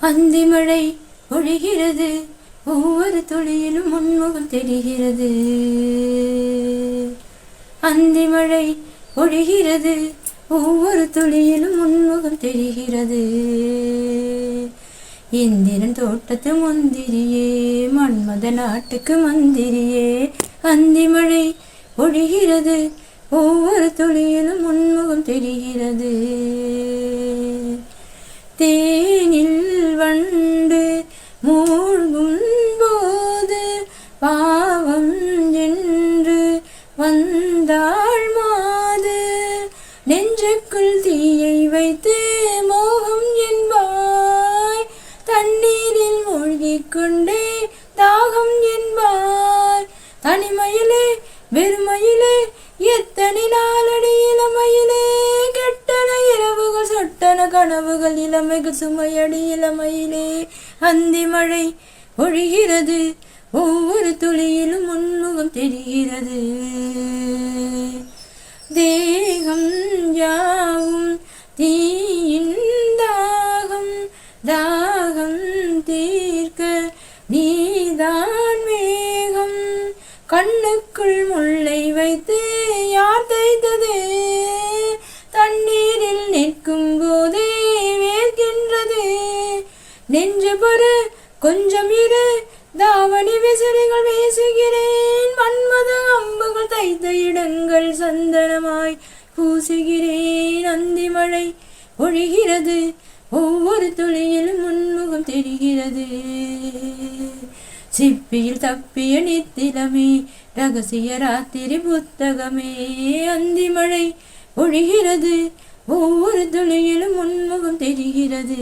அந்தி மழை பொழிகிறது, ஒவ்வொரு துளியிலும் உன்முகம் தெரிகிறது. அந்தி மழை பொழிகிறது, ஒவ்வொரு துளியிலும் உன்முகம் தெரிகிறது. இந்திரன் தோட்டத்து முந்திரியே, மன்மத நாட்டுக்கு மந்திரியே. அந்தி மழை பொழிகிறது, ஒவ்வொரு துளியிலும் உன்முகம் தெரிகிறது. தேனில் வண்டு மூழ்கும் போது பாவம் என்று வந்தாள் மாது. நெஞ்சுக்குள் தீயை வைத்து மோகம் என்பாய், தண்ணீரில் மூழ்கிக் கொண்டே தாகம் என்பாய். தனிமையிலே வெறுமையிலே எத்தனை நாளடி இளமையிலே, கெட்டன இரவுகள் சொட்டன கனவுகள் இளமைகள் சுமையடி இளமையிலே. அந்தி மழை பொழிகிறது, ஒவ்வொரு துளியிலும் உன்முகம் தெரிகிறது. தேகம் யாவும் தீயின் தாகம், தாகம் தீர்க்க நீதான் மேகம். கண்ணுக்குள் முள்ளை வைத்து யார் தைத்தது, தண்ணீரில் நிற்கும் போதே வேர்க்கின்றது. நெஞ்சு பொறு கொஞ்சம் இரு, தாவணி விசிறிகள் வீசுகிறேன். மன்மத அம்புகள் தைத்த இடங்கள் சந்தனமாய் பூசுகிறேன். அந்தி மழை பொழிகிறது, ஒவ்வொரு துளியிலும் உன்முகம் தெரிகிறது. சிப்பியில் தப்பிய நித்திலமே, ரகசிய ராத்திரி புத்தகமே. அந்தி மழை பொழிகிறது, ஒவ்வொரு துளியிலும் உன்முகம் தெரிகிறது.